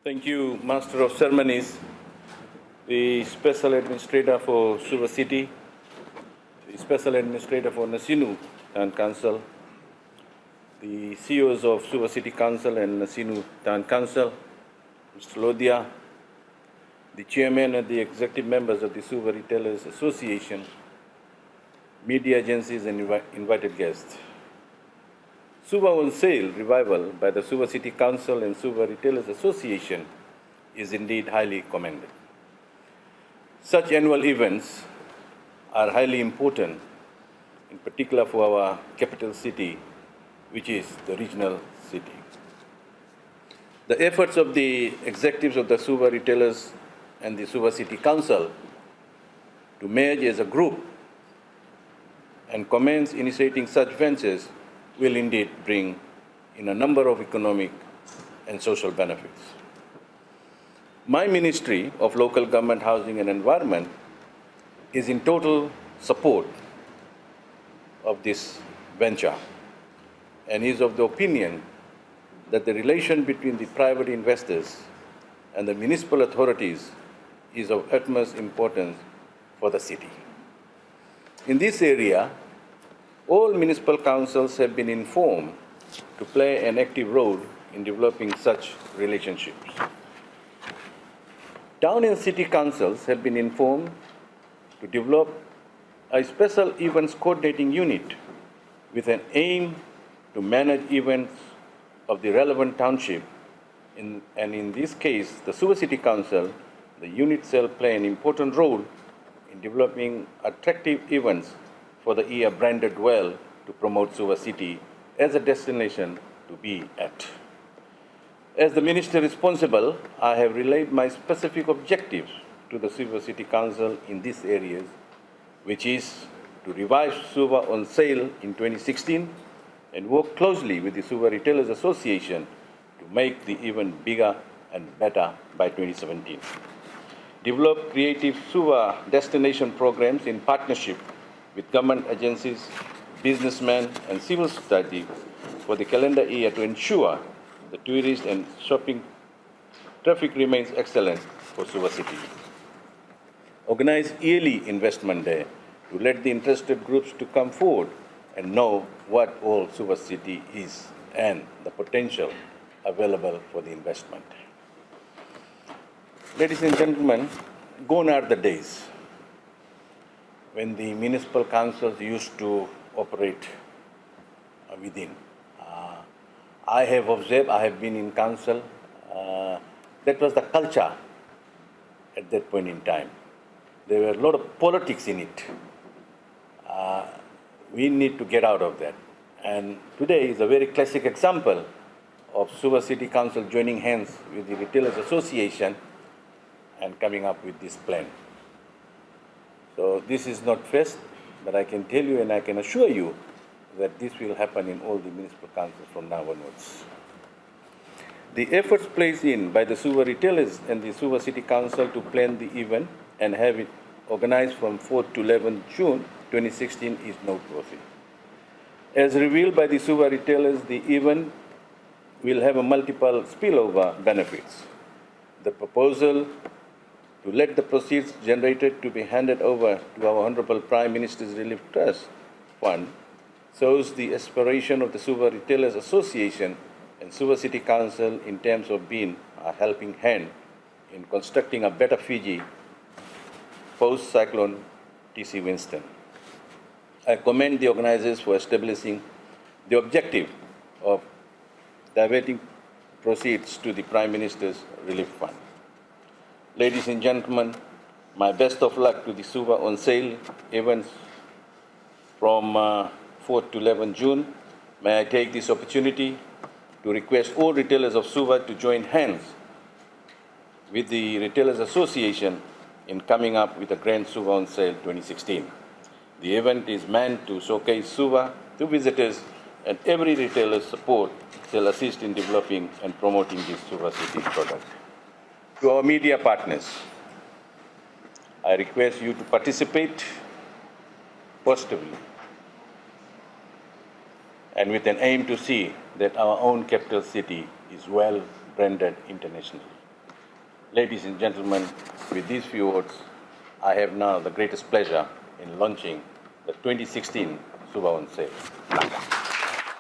Thank you, Master of Ceremonies, the Special Administrator for Suva City, the Special Administrator for Nasinu Town Council, the CEOs of Suva City Council and Nasinu Town Council, Mr. Lodia, the Chairman and the Executive Members of the Suva Retailers Association, media agencies and invited guests. Suva on Sale revival by the Suva City Council and Suva Retailers Association is indeed highly commended. Such annual events are highly important, in particular for our capital city, which is the regional city. The efforts of the executives of the Suva Retailers and the Suva City Council to merge as a group and commence initiating such ventures will indeed bring in a number of economic and social benefits. My Ministry of Local Government, Housing and Environment is in total support of this venture and is of the opinion that the relation between the private investors and the municipal authorities is of utmost importance for the city. In this area, all municipal councils have been informed to play an active role in developing such relationships. Town and city councils have been informed to develop a special events coordinating unit with an aim to manage events of the relevant township. And in this case, the Suva City Council, the unit shall play an important role in developing attractive events for the year branded well to promote Suva City as a destination to be at. As the Minister responsible, I have relayed my specific objectives to the Suva City Council in these areas, which is to revive Suva on Sale in 2016 and work closely with the Suva Retailers Association to make the event bigger and better by 2017. Develop creative Suva destination programs in partnership with government agencies, businessmen, and civil society for the calendar year to ensure the tourist and shopping traffic remains excellent for Suva City. Organize yearly investment day to let the interested groups to come forward and know what all Suva City is and the potential available for the investment. Ladies and gentlemen, gone are the days when the municipal councils used to operate within. I have observed, I have been in council, that was the culture at that point in time. There were a lot of politics in it. We need to get out of that. And today is a very classic example of Suva City Council joining hands with the Retailers Association and coming up with this plan. So this is not first, but I can tell you and I can assure you that this will happen in all the municipal councils from now onwards. The efforts placed in by the Suva Retailers and the Suva City Council to plan the event and have it organized from 4th to 11th June 2016 is noteworthy. As revealed by the Suva Retailers, the event will have a multiple spillover benefits. The proposal to let the proceeds generated to be handed over to our Honorable Prime Minister's Relief Trust Fund shows the aspiration of the Suva Retailers Association and Suva City Council in terms of being a helping hand in constructing a better Fiji post-cyclone TC Winston. I commend the organizers for establishing the objective of diverting proceeds to the Prime Minister's Relief Fund. Ladies and gentlemen, my best of luck to the Suva on Sale events from 4th to 11th June. May I take this opportunity to request all retailers of Suva to join hands with the Retailers Association in coming up with a Grand Suva on Sale 2016. The event is meant to showcase Suva to visitors, and every retailer's support shall assist in developing and promoting this Suva City product. To our media partners, I request you to participate positively and with an aim to see that our own capital city is well branded internationally. Ladies and gentlemen, with these few words, I have now the greatest pleasure in launching the 2016 Subhavan sale.